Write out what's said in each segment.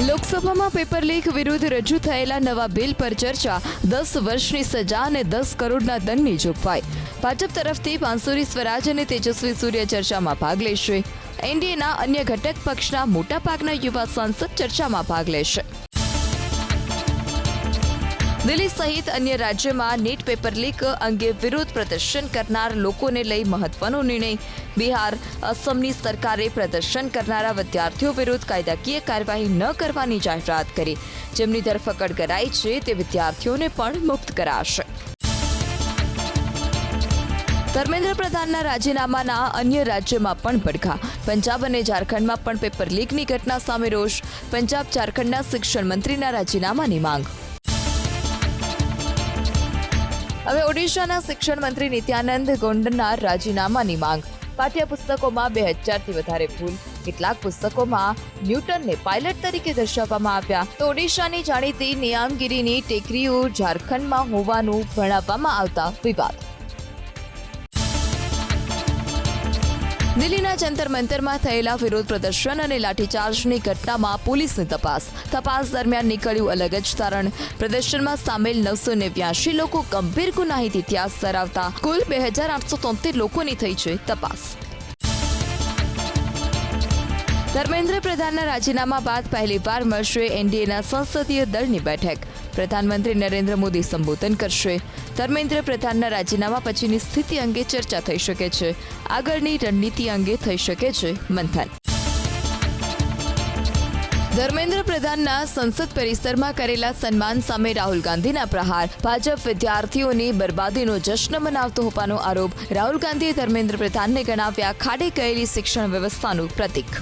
લોકસભામાં paper leak વિરુદ્ધ રજૂ થયેલા નવા બિલ પર ચર્ચા, 10 વર્ષની સજા અને 10 કરોડના દંડની જોગવાઈ. ભાજપ તરફથી બાંસુરી સ્વરાજ અને તેજસ્વી સૂર્ય ચર્ચામાં ભાગ લેશે. એનડીએના અન્ય ઘટક પક્ષના મોટાભાગના યુવા સાંસદ ચર્ચામાં ભાગ લેશે. દિલ્હી સહિત અન્ય રાજ્યોમાં નીટ પેપર લીક અંગે વિરોધ પ્રદર્શન કરનાર લોકોને લઈ મહત્વનો નિર્ણય. બિહાર, અસમની સરકારે પ્રદર્શન કરનારા વિદ્યાર્થીઓ વિરુદ્ધ કાયદાકીય કાર્યવાહી ન કરવાની જાહેરાત કરી. જેમની ધરપકડ કરાઈ છે તે વિદ્યાર્થીઓને પણ મુક્ત કરાશે. ધર્મેન્દ્ર પ્રધાનના રાજીનામાના અન્ય રાજ્યોમાં પણ પડઘા. પંજાબ અને ઝારખંડમાં પણ પેપર લીકની ઘટના સામે રોષ. પંજાબ ઝારખંડના શિક્ષણ મંત્રીના રાજીનામાની માંગ. હવે ઓડિશાના શિક્ષણ મંત્રી નિત્યાનંદ ગોંડના રાજીનામાની માંગ. પાઠ્યપુસ્તકોમાં 2000થી વધારે ભૂલ. કેટલાક પુસ્તકોમાં ન્યૂટનને પાયલટ તરીકે દર્શાવવામાં આવ્યા. તો ઓડિશાની જાણીતી નિયામગીરીની ટેકરીઓ ઝારખંડમાં હોવાનું ભણાવવામાં આવતા વિવાદ. દિલ્હીના જંતર મંતરમાં થયેલા વિરોધ પ્રદર્શન અને લાઠીચાર્જની ઘટનામાં પોલીસની તપાસ. તપાસ દરમિયાન નીકળ્યું અલગ જ તારણ. પ્રદર્શનમાં સામેલ 989 લોકો ગંભીર ગુનાહિત ઇતિહાસ ધરાવતા. કુલ 2873 લોકોની થઈ છે તપાસ. ધર્મેન્દ્ર પ્રધાનના રાજીનામા બાદ પહેલીવાર મળશે એનડીએના સંસદીય દળની બેઠક. પ્રધાનમંત્રી નરેન્દ્ર મોદી સંબોધન કરશે. ધર્મેન્દ્ર પ્રધાનના રાજીનામા પછીની સ્થિતિ અંગે ચર્ચા થઈ શકે છે. આગળની રણનીતિ અંગે થઈ શકે છે મંથન. ધર્મેન્દ્ર પ્રધાનના સંસદ પરિસરમાં કરેલા સન્માન સામે રાહુલ ગાંધીના પ્રહાર. ભાજપ વિદ્યાર્થીઓની બરબાદીનો જશ્ન મનાવતો હોવાનો આરોપ. રાહુલ ગાંધીએ ધર્મેન્દ્ર પ્રધાનને ગણાવ્યા ખાડે ગયેલી શિક્ષણ વ્યવસ્થાનું પ્રતીક.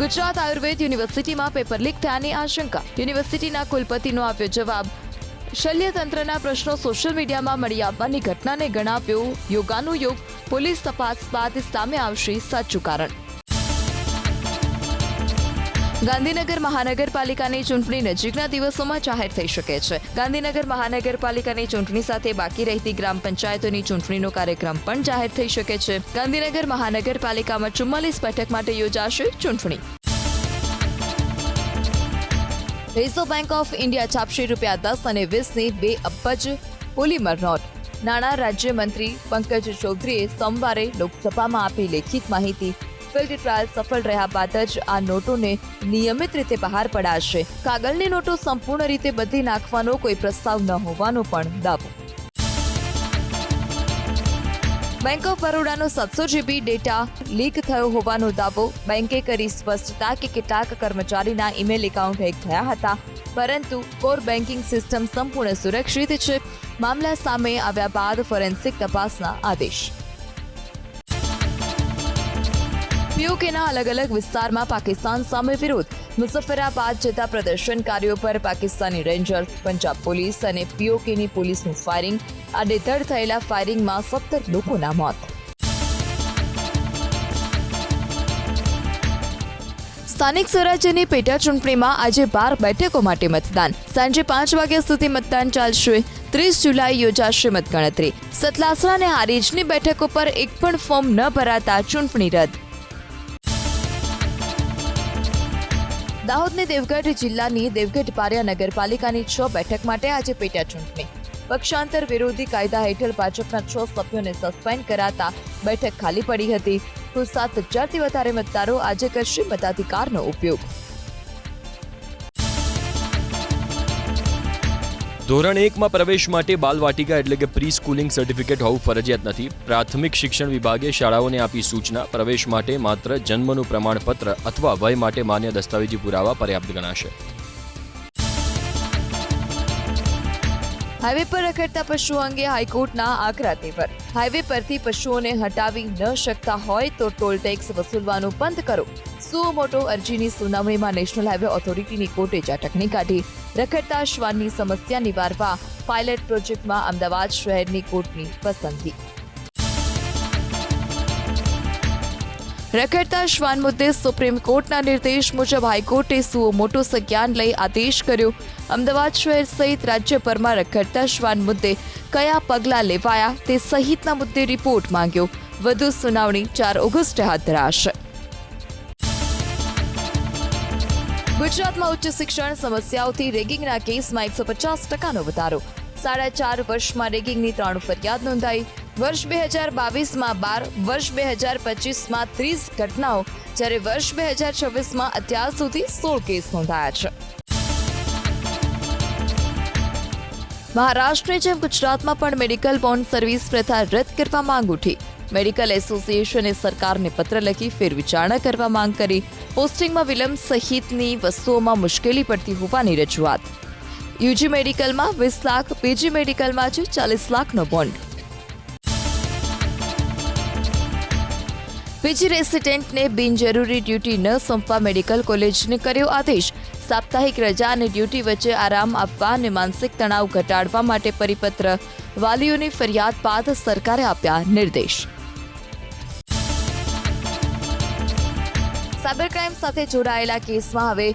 ગુજરાત આયુર્વેદ યુનિવર્સિટીમાં પેપર લીક થયાની આશંકા. યુનિવર્સિટીના કુલપતિનો આપ્યો જવાબ. શલ્યતંત્રના પ્રશ્નો સોશિયલ મીડિયામાં મળી આવવાની ઘટનાને ગણાવ્યો યોગાનુયોગ. પોલીસ તપાસ બાદ સામે આવશે સાચું કારણ. ગાંધીનગર મહાનગરપાલિકાની ચૂંટણી નજીકના દિવસોમાં જાહેર થઈ શકે છે. ગાંધીનગર મહાનગરપાલિકાની ચૂંટણી સાથે બાકી રહેતી ગ્રામ પંચાયતોની ચૂંટણીનો કાર્યક્રમ પણ જાહેર થઈ શકે છે. ગાંધીનગર મહાનગરપાલિકામાં 44 બેઠક માટે યોજાશે ચૂંટણી. રિઝર્વ બેંક ઓફ ઇન્ડિયા છાપશે ₹10 અને 20ની 2 અબજ પોલિમર નોટ. નાણાં રાજ્યમંત્રી પંકજ ચૌધરીએ સોમવારે લોકસભામાં આપી લેખિત માહિતી. ફિલ્ડ ટ્રાયલ સફળ રહ્યા બાદ જ આ નોટોને નિયમિત રીતે બહાર પડાશે. કાગળની નોટો સંપૂર્ણ રીતે બદલી નાખવાનો કોઈ પ્રસ્તાવ ન હોવાનો પણ દાવો. બેંક ઓફ બરોડાનો 700 GB ડેટા લીક થયો હોવાનો દાવો. બેંકે કરી સ્પષ્ટતા કે કેટલાક કર્મચારીના ઈમેલ એકાઉન્ટ હેક થયા હતા, પરંતુ કોર બેન્કિંગ સિસ્ટમ સંપૂર્ણ સુરક્ષિત છે. મામલા સામે આવ્યા બાદ ફોરેન્સિક તપાસના આદેશ. પીઓકેના અલગ અલગ વિસ્તારમાં પાકિસ્તાન સામે વિરોધ. મુઝફ્ફરાબાદ જતા પ્રદર્શનકારીઓ પર પાકિસ્તાની રેન્જર્સ, પંજાબ પોલીસ અને પીઓકેની પોલીસનું ફાયરિંગ. આડેધડ થયેલા ફાયરિંગમાં 17 લોકોના મોત. સ્થાનિક સ્વરાજ્યની પેટા ચૂંટણીમાં આજે 12 બેઠકો માટે મતદાન. સાંજે 5 વાગ્યા સુધી મતદાન ચાલશે. 30 જુલાઈ યોજાશે મતગણતરી. સતલાસણા અને હારીજની બેઠકો પર એક પણ ફોર્મ ન ભરાતા ચૂંટણી રદ. દાહોદની દેવગઢ જિલ્લાની દેવગઢ પારિયા નગરપાલિકાની 6 બેઠક માટે આજે પેટા ચૂંટણી. પક્ષાંતર વિરોધી કાયદા હેઠળ ભાજપના 6 સભ્યોને સસ્પેન્ડ કરાતા બેઠક ખાલી પડી હતી. કુલ 7,000થી વધારે મતદારો આજે કરશે મતાધિકારનો ઉપયોગ. ધોરણ 1માં પ્રવેશ માટે બાલવાટિકા એટલે કે પ્રી સ્કૂલિંગ સર્ટિફિકેટ હોવું ફરજિયાત નથી. પ્રાથમિક શિક્ષણ વિભાગે શાળાઓને આપી સૂચના. પ્રવેશ માટે માત્ર જન્મનું પ્રમાણપત્ર અથવા વય માટે માન્ય દસ્તાવેજી પુરાવા પર્યાપ્ત ગણાશે. હાઈવે પર રખડતા પશુઓ અંગે હાઈકોર્ટના આકરા તેવર. હાઈવે પરથી પશુઓને હટાવી ન શકતા હોય તો ટોલ ટેક્સ વસૂલવાનું બંધ કરો. સુઓ મોટો અરજીની સુનાવણીમાં નેશનલ હાઈવે ઓથોરિટીની કોર્ટે ઝાટકણી કાઢી. રખડતા શ્વાનની સમસ્યા નિવારવા પાયલટ પ્રોજેક્ટમાં અમદાવાદ શહેરની કોર્ટની પસંદગી. રખડતા શ્વાન મુદ્દે સુપ્રીમ કોર્ટના નિર્દેશ મુજબ હાઈકોર્ટે સુઓ મોટો સંજ્ઞાન લઈ આદેશ કર્યો. અમદાવાદ શહેર સહિત રાજ્યભરમાં રખડતા શ્વાન મુદ્દે કયા પગલાં લેવાયા તે સહિતના મુદ્દે રિપોર્ટ માંગ્યો. વધુ સુનાવણી 4 ઓગસ્ટે હાથ ધરાશે. ગુજરાતમાં ઉચ્ચ શિક્ષણ સમસ્યાઓથી રેગિંગના કેસમાં 150% વધારો. 4.5 વર્ષમાં રેગિંગની 3 ફરિયાદ નોંધાઈ. વર્ષ 2022માં 12, વર્ષ 2025માં 30 ઘટનાઓ, જ્યારે વર્ષ 2026માં અત્યાર સુધી 16 કેસ નોંધાયા છે. મહારાષ્ટ્રની જેમ ગુજરાતમાં પણ મેડિકલ બોન્ડ સર્વિસ પ્રથા રદ કરવા માંગ ઉઠી. મેડિકલ એસોસિએશને સરકારને પત્ર લખી ફેરવિચારણા કરવા માંગ કરી. પોસ્ટિંગમાં વિલંબ સહિતની વસ્તુઓમાં મુશ્કેલી પડતી હોવાની રજૂઆત. યુજી મેડિકલમાં 20 લાખ, પીજી મેડિકલમાં છે 40 લાખનો બોન્ડ. પીજી રેસિડેન્ટને બિનજરૂરી ડ્યુટી ન સોંપવા મેડિકલ કોલેજને કર્યો આદેશ. સાપ્તાહિક રજા અને ડ્યુટી વચ્ચે આરામ આપવા અને માનસિક તણાવ ઘટાડવા માટે પરિપત્ર. વાલીઓની ફરિયાદ બાદ સરકારે આપ્યા નિર્દેશ. સાયબર ક્રાઇમ સાથે જોડાયેલા કેસમાં હવે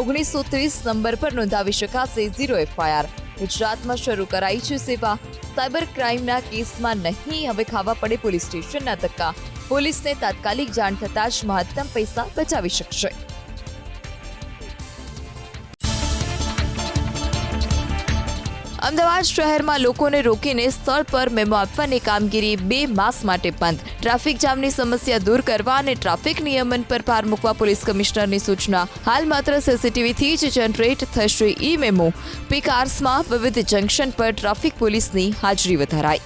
1930 નંબર પર નોંધાવી શકાશે 0 FIR. ગુજરાતમાં શરૂ કરાઈ છે સેવા. સાયબર ક્રાઇમના કેસમાં નહીં હવે ખાવા પડે પોલીસ સ્ટેશનના ધક્કા. પોલીસને તાત્કાલિક જાણ થતાં જ મહત્તમ પૈસા બચાવી શકશે. અમદાવાદ શહેરમાં લોકોને રોકીને સ્થળ પર મેમો આપવાની કામગીરી 2 માસ માટે બંધ. ટ્રાફિક જામની સમસ્યા દૂર કરવા અને ટ્રાફિક નિયમન પર ભાર મૂકવા પોલીસ કમિશનરની સૂચના. હાલ માત્ર સીસીટીવીથી જ જનરેટ થશે ઈ મેમો. પીક આર્સમાં વિવિધ જંકશન પર ટ્રાફિક પોલીસની હાજરી વધારાઈ.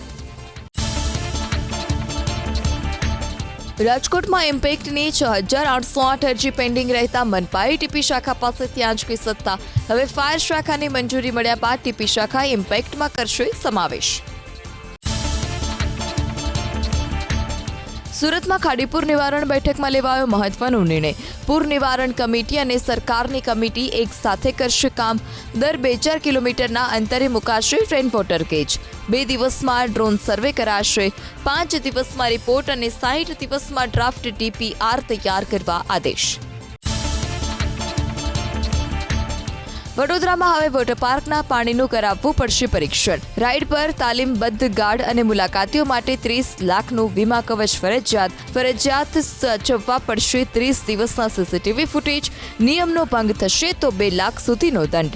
રાજકોટમાં ઇમ્પેક્ટની 6808 અરજી પેન્ડિંગ રહેતા મનપાએ ટીપી શાખા પાસેથી આંચકી સત્તા. હવે ફાયર શાખાની મંજૂરી મળ્યા બાદ ટીપી શાખા ઇમ્પેક્ટમાં કરશે સમાવેશ. સુરતમાં ખાડીપુર નિવારણ બેઠકમાં લેવાયો મહત્વનો નિર્ણય. પૂર નિવારણ કમિટી અને સરકારની કમિટી એક સાથે કરશે કામ. દર 2-4 કિલોમીટરના અંતરે મુકાશે રેન વોટર ગેજ. 2 દિવસમાં ડ્રોન સર્વે કરાશે. 5 દિવસમાં રિપોર્ટ અને 60 દિવસમાં ડ્રાફ્ટ DPR તૈયાર કરવા આદેશ. વડોદરામાં હવે વોટરપાર્કના પાણીનું કરાવવું પડશે પરીક્ષણ. રાઇડ પર તાલીમબદ્ધ ગાર્ડ અને મુલાકાતીઓ માટે 30 લાખનું વીમા કવચ ફરજિયાત સાચવવા પડશે 30 દિવસના સીસીટીવી ફૂટેજ. નિયમનો ભંગ થશે તો 2 લાખ સુધીનો દંડ.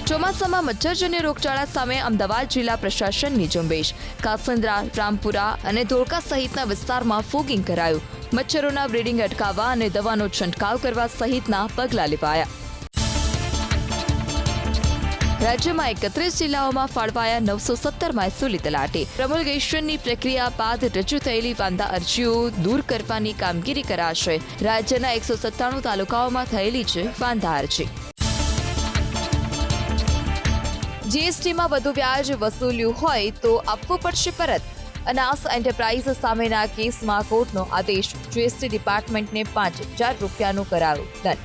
ચોમાસામાં મચ્છરજન્ય રોગચાળા સામે અમદાવાદ જિલ્લા પ્રશાસનની ઝુંબેશ. કાસંદ્રા, રામપુરા અને ધોળકા સહિતના વિસ્તારમાં ફોગિંગ કરાયું. મચ્છરોના બ્રીડિંગ અટકાવવા અને દવાનો છંટકાવ કરવા સહિતના પગલાં લેવાયા. રાજ્યમાં 31 જિલ્લાઓમાં ફાળવાયા 917 મહેસૂલી તલાટી. પ્રમુલગેશનની પ્રક્રિયા બાદ રજૂ થયેલી વાંધા અરજીઓ દૂર કરવાની કામગીરી કરાશે. રાજ્યના 197 તાલુકાઓમાં થયેલી છે વાંધા અરજી. જીએસટીમાં વધુ વ્યાજ વસૂલ્યું હોય તો આપવું પડશે પરત. અનાસ એન્ટરપ્રાઇઝ સામેના કેસમાં કોર્ટનો આદેશ. જીએસટી ડિપાર્ટમેન્ટને 5,000 રૂપિયાનું કરાયું દંડ.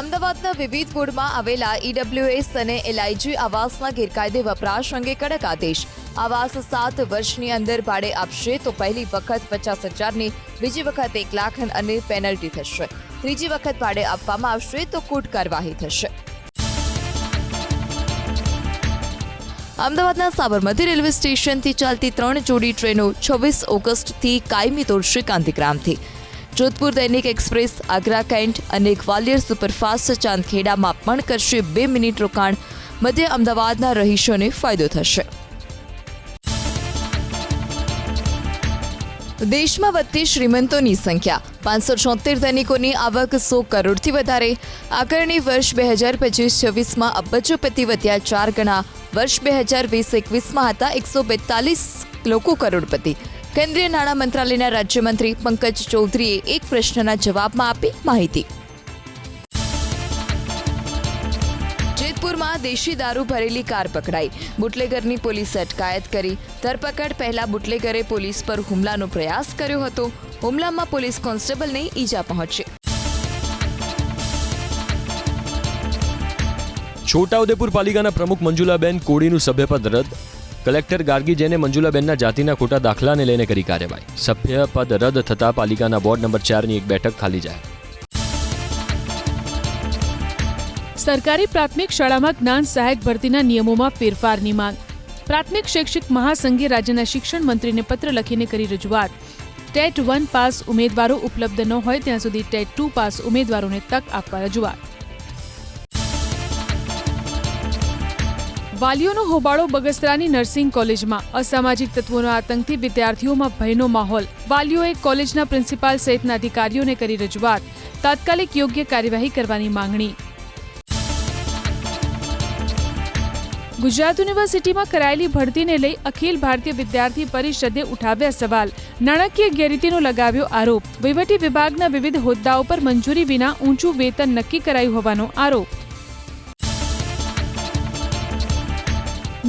અમદાવાદના વિવિધ વોર્ડમાં આવેલા EWS અને LIG આવાસના ગેરકાયદે વપરાશ અંગે કડક આદેશ. આવાસ 7 વર્ષની અંદર ભાડે આપશે તો પહેલી વખત 50,000ની, બીજી વખત 1 લાખ અને પેનલ્ટી થશે. ત્રીજી વખત ભાડે આપવામાં આવશે તો કોર્ટ કાર્યવાહી થશે. અમદાવાદના સાબરમતી રેલવે સ્ટેશનથી ચાલતી 3 જોડી ટ્રેનો 26 ઓગસ્ટથી કાયમી દોડશે ગાંધીગ્રામથી. જોધપુર દૈનિક એક્સપ્રેસ, આગ્રા કેન્ટ અને ગ્વાલિયર સુપરફાસ્ટ ચાંદખેડામાં પણ કરશે 2 મિનિટ રોકાણ. મધ્ય અમદાવાદના રહીશોને ફાયદો થશે. દેશમાં વધતી શ્રીમંતોની સંખ્યા. 576 ધનિકોની આવક 100 કરોડથી વધારે. આકારણી વર્ષ 2025-26માં અબજોપતિ વધ્યા 4 ગણા. વર્ષ 2020-21માં હતા 142 લોકો કરોડપતિ. કેન્દ્રીય નાણાં મંત્રાલયના રાજ્યમંત્રી પંકજ ચૌધરીએ એક પ્રશ્નના જવાબમાં આપી માહિતી. જેતપુરમાં દેશી દારૂ ભરેલી કાર પકડાઈ. બુટલેગરની પોલીસે અટકાયત કરી. ધરપકડ પહેલા બુટલેગરે પોલીસ પર હુમલાનો પ્રયાસ કર્યો હતો. હુમલામાં પોલીસ કોન્સ્ટેબલને ઈજા પહોંચી. છોટાઉદેપુર પાલિકાના પ્રમુખ મંજુલાબેન કોડીનું સભ્યપદ રદ. કલેક્ટર ગાર્ગી જેને મંજુલાબેનના જાતિના ખોટા દાખલાને લઈને કરી કાર્યવાહી. સભ્યપદ રદ થતાં પાલિકાના વોર્ડ નંબર 4ની એક બેઠક ખાલી જાય. સરકારી પ્રાથમિક શાળામાં જ્ઞાન સહાયક ભરતીના નિયમોમાં ફેરફારની માંગ. પ્રાથમિક શૈક્ષિક મહાસંઘે રાજ્યના શિક્ષણ મંત્રીને પત્ર લખીને કરી રજૂઆત. ટેટ 1 પાસ ઉમેદવારો ઉપલબ્ધ ન હોય ત્યાં સુધી ટેટ 2 પાસ ઉમેદવારોને તક આપવા રજૂઆત. વાલીઓનો હોબાળો બગસરાની નર્સિંગ કોલેજમાં. અસામાજિક તત્વોના આતંકથી વિદ્યાર્થીઓમાં ભયનો માહોલ. વાલીઓએ કોલેજના પ્રિન્સિપાલ સહિતના અધિકારીઓને કરી રજૂઆત. તાત્કાલિક યોગ્ય કાર્યવાહી કરવાની માંગણી. ગુજરાત યુનિવર્સિટીમાં કરાયેલી ભરતીને લઈ અખિલ ભારતીય વિદ્યાર્થી પરિષદે ઉઠાવ્યા સવાલ. નાણાકીય ગેરરીતિનો લગાવ્યો આરોપ. વહીવટી વિભાગના વિવિધ હોદ્દાઓ પર મંજૂરી વિના ઊંચું વેતન નક્કી કરાયું હોવાનો આરોપ.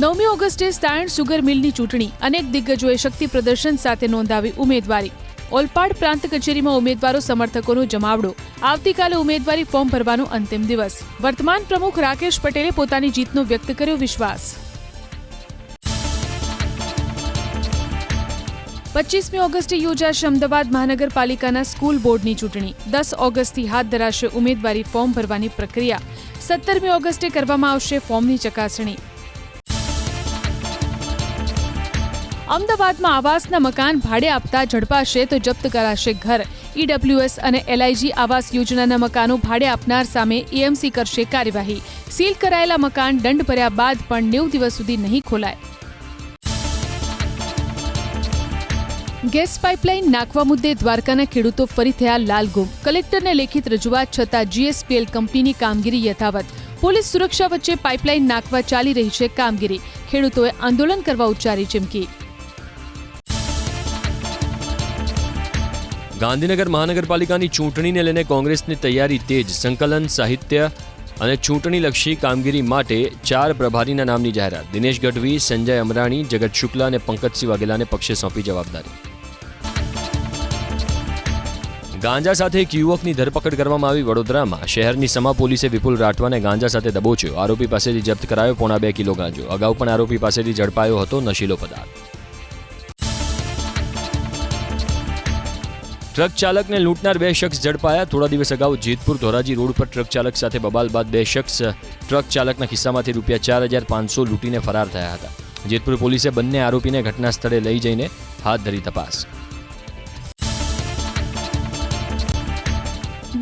9મી ઓગસ્ટે સાયણ સુગર મિલની ચૂંટણી. અનેક દિગ્ગજોએ શક્તિ પ્રદર્શન સાથે નોંધાવી ઉમેદવારી. ઓલપાડ પ્રાંત કચેરીમાં ઉમેદવારો સમર્થકોનો જમાવડો. આવતીકાલે ઉમેદવારી ફોર્મ ભરવાનો અંતિમ દિવસ. વર્તમાન પ્રમુખ રાકેશ પટેલે પોતાની જીતનો વ્યક્ત કર્યો વિશ્વાસ. 25મી ઓગસ્ટે યોજાશે અમદાવાદ મહાનગરપાલિકાના સ્કૂલ બોર્ડની ચૂંટણી. 10 ઓગસ્ટથી હાથ ધરાશે ઉમેદવારી ફોર્મ ભરવાની પ્રક્રિયા. 17મી ઓગસ્ટે કરવામાં આવશે ફોર્મની ચકાસણી. અમદાવાદમાં આવાસના મકાન ભાડે આપતા ઝડપાશે તો જપ્ત કરાશે ઘર. ઈડબ્લ્યુએસ અને એલઆઈજી આવાસ યોજનાના મકાનો ભાડે આપનાર સામે એએમસી કરશે કાર્યવાહી. સીલ કરાયેલા મકાન દંડ ભર્યા બાદ પણ 90 દિવસ સુધી નહીં ખોલાય. ગેસ પાઇપલાઇન નાખવા મુદ્દે દ્વારકાના ખેડૂતો ફરી થયા લાલગુમ. કલેક્ટરને લેખિત રજૂઆત છતાં જીએસપીએલ કંપનીની કામગીરી યથાવત. પોલીસ સુરક્ષા વચ્ચે પાઇપલાઇન નાખવા ચાલી રહી છે કામગીરી. ખેડૂતોએ આંદોલન કરવા ઉચ્ચારી ચીમકી. ગાંધીનગર મહાનગરપાલિકાની ચૂંટણીને લઈને કોંગ્રેસની તૈયારી તેજ. સંકલન, સાહિત્ય અને ચૂંટણીલક્ષી કામગીરી માટે 4 પ્રભારીના નામની જાહેરાત. દિનેશ ગઢવી, સંજય અમરાણી, જગત શુક્લા અને પંકજસિંહ વાઘેલાને પક્ષે સોંપી જવાબદારી. ગાંજા સાથે એક યુવકની ધરપકડ કરવામાં આવી વડોદરામાં. શહેરની સમા પોલીસે વિપુલ રાઠવાને ગાંજા સાથે દબોચ્યો. આરોપી પાસેથી જપ્ત કરાયો 2.5 કિલો ગાંજો. અગાઉ પણ આરોપી પાસેથી ઝડપાયો હતો નશીલો પદાર્થ. ટ્રક ચાલકને લૂંટનાર 2 શખ્સ ઝડપાયા. થોડા દિવસ અગાઉ જેતપુર ધોરાજી રોડ પર ટ્રક ચાલક સાથે બબાલ બાદ 2 શખ્સ ટ્રક ચાલકના ખિસ્સામાંથી ₹4,500 લૂંટીને ફરાર થયા હતા. જેતપુર પોલીસે બંને આરોપીને ઘટના સ્થળે લઈ જઈને હાથ ધરી તપાસ.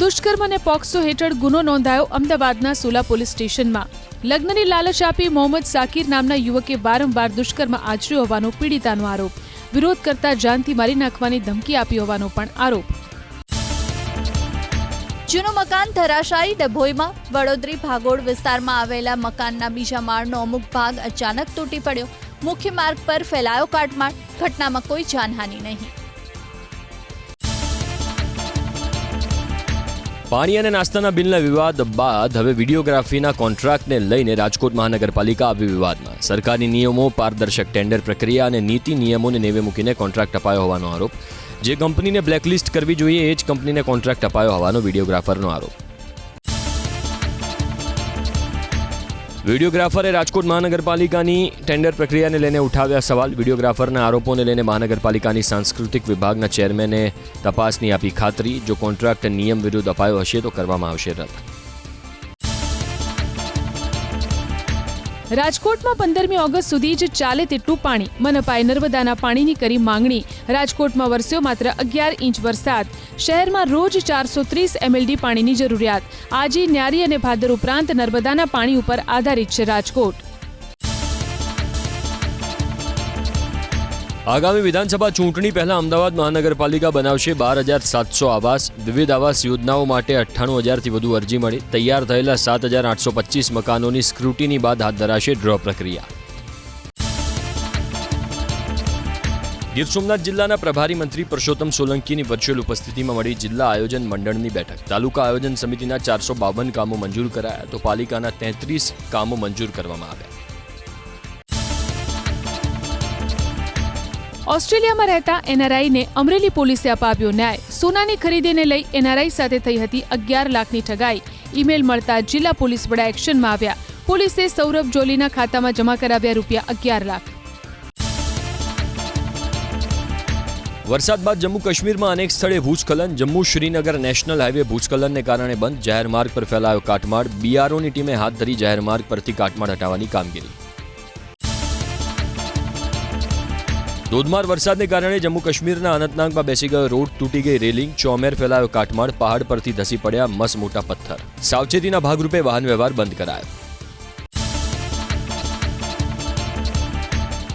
દુષ્કર્મ અને પોક્સો હેઠળ ગુનો નોંધાયો અમદાવાદના સુલા પોલીસ સ્ટેશનમાં. લગ્નની લાલચ આપી મોહમ્મદ સાકિર નામના યુવકે વારંવાર દુષ્કર્મ આચર્યો હોવાનો પીડિતાનો આરોપ. વિરોધ કરતા જાનથી મારી નાખવાની ધમકી આપી હોવાનો પણ આરોપ. જૂનું મકાન ધરાશાયી. ડભોઈમાં વડોદરી ભાગોળ વિસ્તારમાં આવેલા મકાનના બીજા માળનો અમુક ભાગ અચાનક તૂટી પડ્યો. મુખ્ય માર્ગ પર ફેલાયો કાટમાળ. ઘટનામાં કોઈ જાનહાનિ નહીં. પાણી અને નાસ્તાના બિલના વિવાદ બાદ હવે વિડીયોગ્રાફીના કોન્ટ્રાક્ટને લઈને રાજકોટ મહાનગરપાલિકા આવી વિવાદમાં. સરકારી નિયમો, પારદર્શક ટેન્ડર પ્રક્રિયા અને નીતિ નિયમોને નેવે મૂકીને કોન્ટ્રાક્ટ અપાયો હોવાનો આરોપ. જે કંપનીને બ્લેકલિસ્ટ કરવી જોઈએ એ જ કંપનીને કોન્ટ્રાક્ટ અપાયો હોવાનો વિડીયોગ્રાફરનો આરોપ. વિડીયોગ્રાફરે રાજકોટ મહાનગરપાલિકાની ટેન્ડર પ્રક્રિયાને લઈને ઉઠાવ્યા સવાલ. વિડીયોગ્રાફરના આરોપોને લઈને મહાનગરપાલિકાની સાંસ્કૃતિક વિભાગના ચેરમેને તપાસની આપી ખાતરી. જો કોન્ટ્રાક્ટ નિયમ વિરુદ્ધ અપાયો હશે તો કરવામાં આવશે રદ. રાજકોટમાં 15મી ઓગસ્ટ સુધી જ ચાલે તેટલું પાણી. મનપાએ નર્મદાના પાણીની કરી માંગણી. રાજકોટમાં વરસ્યો માત્ર 11 ઇંચ વરસાદ. શહેરમાં રોજ 430 MLD પાણીની જરૂરિયાત. આજી, ન્યારી અને ભાદર ઉપરાંત નર્મદાના પાણી ઉપર આધારિત છે રાજકોટ. આગામી વિધાનસભા ચૂંટણી પહેલા અમદાવાદ મહાનગરપાલિકા બનાવશે 12,700 આવાસ. વિવિધ આવાસ યોજનાઓ માટે 98,000થી વધુ અરજી મળી. તૈયાર થયેલા 7,825 મકાનોની સ્ક્રુટીની બાદ હાથ ધરાશે ડ્રો પ્રક્રિયા. ગીર સોમનાથ જિલ્લાના પ્રભારી મંત્રી પરસોત્તમ સોલંકીની વર્ચ્યુઅલ ઉપસ્થિતિમાં મળી જિલ્લા આયોજન મંડળની બેઠક. તાલુકા આયોજન સમિતિના 452 કામો મંજૂર કરાયા તો પાલિકાના 33 કામો મંજૂર કરવામાં આવ્યા. ઓસ્ટ્રેલિયામાં રહેતા એનઆરઆઈને અમરેલી પોલીસે અપાવ્યો ન્યાય. સોનાની ખરીદીને લઈ એનઆરઆઈ સાથે થઈ હતી 11 લાખની ઠગાઈ. ઈમેલ મળતા જિલ્લા પોલીસ વડા એક્શનમાં આવ્યા. પોલીસે સૌરભ જોલીના ખાતામાં જમા કરાવ્યા ₹11 લાખ. વરસાદ બાદ જમ્મુ કાશ્મીરમાં અનેક સ્થળે ભૂસ્ખલન. જમ્મુ શ્રીનગર નેશનલ હાઈવે ભૂસ્ખલનને કારણે બંધ. જાહેર માર્ગ પર ફેલાયો કાટમાળ. બીઆરઓની ટીમે હાથ ધરી જાહેર માર્ગ પરથી કાટમાળ હટાવવાની કામગીરી. ધોધમાર વરસાદને કારણે જમ્મુ કાશ્મીરના અનંતનાગમાં બેસી ગયો રોડ, તૂટી ગઈ રેલિંગ, ચોમેર ફેલાયો કાટમાળ, પહાડ પરથી ધસી પડ્યા મસ મોટા પથ્થર. સાવચેતીના ભાગરૂપે વાહન વ્યવહાર બંધ કરાયો.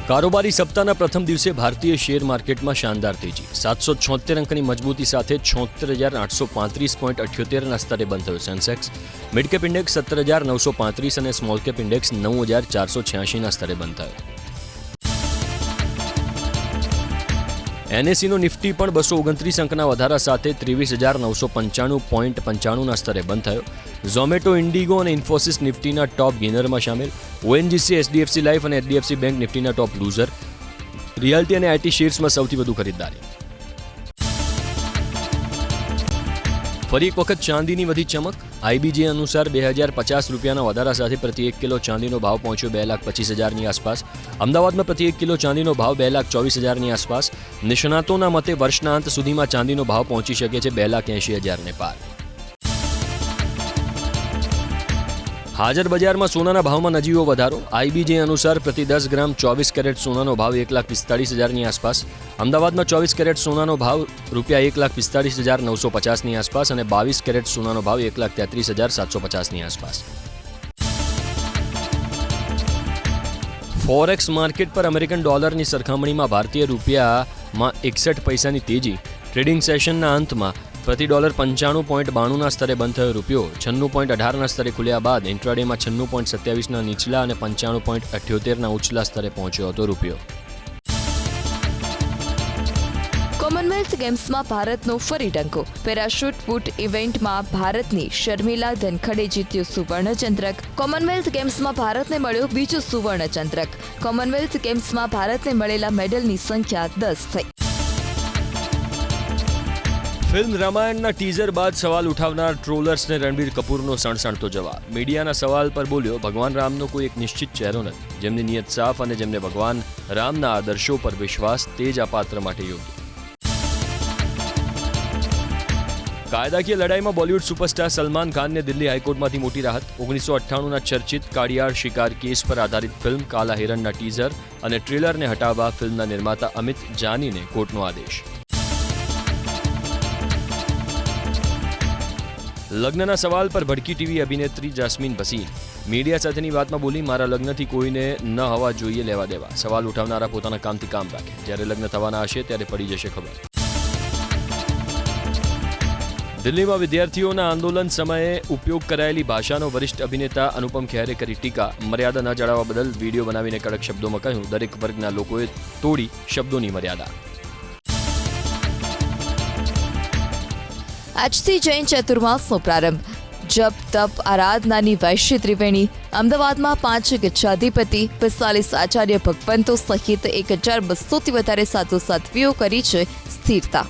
કારોબારી સપ્તાહના પ્રથમ દિવસે ભારતીય શેર માર્કેટમાં શાનદાર તેજી. 776 અંકની મજબૂતી સાથે 76,835.78ના સ્તરે બંધ થયો સેન્સેક્સ. મિડ કેપ ઇન્ડેક્સ 17,935 અને સ્મોલ કેપ ઇન્ડેક્સ 9,486ના સ્તરે બંધ થયો. NSEનો નિફ્ટી પણ 229 અંકના વધારા સાથે 23,995.95ના સ્તરે બંધ થયો. ઝોમેટો, ઇન્ડિગો અને ઇન્ફોસિસ નિફ્ટીના ટોપ ગેનરમાં સામેલ. ONGC, HDFC લાઇફ અને HDFC બેંક નિફ્ટીના ટોપ લૂઝર. રિયાલ્ટી અને IT શેર્સમાં સૌથી વધુ ખરીદદારી. ફરી એક વખત ચાંદીની વધી ચમક. IBJ અનુસાર 2,050 રૂપિયાના વધારા સાથે પ્રતિ 1 કિલો ચાંદીનો ભાવ પહોંચ્યો 2,25,000ની આસપાસ. અમદાવાદમાં પ્રતિ 1 કિલો ચાંદીનો ભાવ 2,24,000ની આસપાસ. નિષ્ણાતોના મતે વર્ષના અંત સુધીમાં ચાંદીનો ભાવ પહોંચી શકે છે 2,80,000ને પાર. હાજર બજારમાં સોનાના ભાવમાં નજીવો વધારો. IBJ અનુસાર પ્રતિ 10 ગ્રામ 24 કેરેટ સોનાનો ભાવ 1,45,000ની આસપાસ. અમદાવાદમાં 24 કેરેટ સોનાનો ભાવ ₹1,45,950ની આસપાસ અને 22 કેરેટ સોનાનો ભાવ 1,33,750ની આસપાસ. ફોરેક્સ માર્કેટ પર અમેરિકન ડોલરની સરખામણીમાં ભારતીય રૂપિયામાં 61 પૈસાની તેજી. ટ્રેડિંગ સેશનના અંતમાં પ્રતિ ડોલર 95.92ના સ્તરે બંધ થયો રૂપિયો. 96.18ના સ્તરે ખુલ્યા બાદ ઇન્ટ્રાડેમાં 96.27ના નીચલા અને 95.78ના ઉચલા સ્તરે પહોંચ્યો હતો રૂપિયો. કોમનવેલ્થ ગેમ્સમાં ભારતનો ફરી ડંકો. પેરાશૂટ પુટ ઇવેન્ટમાં ભારતની શર્મિલા ધનખડે જીત્યો સુવર્ણચંદ્રક. કોમનવેલ્થ ગેમ્સમાં ભારતને મળ્યો બીજો સુવર્ણચંદ્રક. કોમનવેલ્થ ગેમ્સમાં ભારતને મળેલા મેડલની સંખ્યા 10 થઈ. ફિલ્મ રામાયણના ટીઝર બાદ સવાલ ઉઠાવનાર ટ્રોલર્સને રણબીર કપૂરનો સણસણતો જવાબ. મીડિયાના સવાલ પર બોલ્યો, ભગવાન રામનો કોઈ એક નિશ્ચિત ચહેરો નથી. જેમની નિયત સાફ અને જેમને ભગવાન રામના આદર્શો પર વિશ્વાસ, તે જ આ પાત્ર માટે યોગ્ય. કાયદાકીય લડાઈમાં બોલિવૂડ સુપરસ્ટાર સલમાન ખાનને દિલ્હી હાઈકોર્ટમાંથી મોટી રાહત. 1998ના ચર્ચિત કાળિયાર શિકાર કેસ પર આધારિત ફિલ્મ કાલા હિરણના ટીઝર અને ટ્રેલરને હટાવવા ફિલ્મના નિર્માતા અમિત જાનીને કોર્ટનો આદેશ. લગ્નના સવાલ પર ભડકી ટીવી અભિનેત્રી જાસ્મીન ભસીન. મીડિયા સાથેની વાતમાં બોલી, મારા લગ્નથી કોઈને ન હોવા જોઈએ લેવા દેવા. સવાલ ઉઠાવનારા પોતાના કામથી કામ રાખે. જ્યારે લગ્ન થવાના હશે ત્યારે પડી જશે ખબર. દિલ્હીમાં વિદ્યાર્થીઓના આંદોલન સમયે ઉપયોગ કરાયેલી ભાષાનો વરિષ્ઠ અભિનેતા અનુપમ ખેરે કરી ટીકા. મર્યાદા ન જાળવવા બદલ વિડીયો બનાવીને કડક શબ્દોમાં કહ્યું, દરેક વર્ગના લોકોએ તોડી શબ્દોની મર્યાદા. આજથી જૈન ચતુર્માસનો પ્રારંભ. જપ તપ આરાધનાની વૈશ્ય ત્રિવેણી. અમદાવાદમાં 5 ગચ્છાધિપતિ, 45 આચાર્ય ભગવંતો સહિત 1,200થી વધારે સાધુ સાધ્વીઓ કરી છે સ્થિરતા.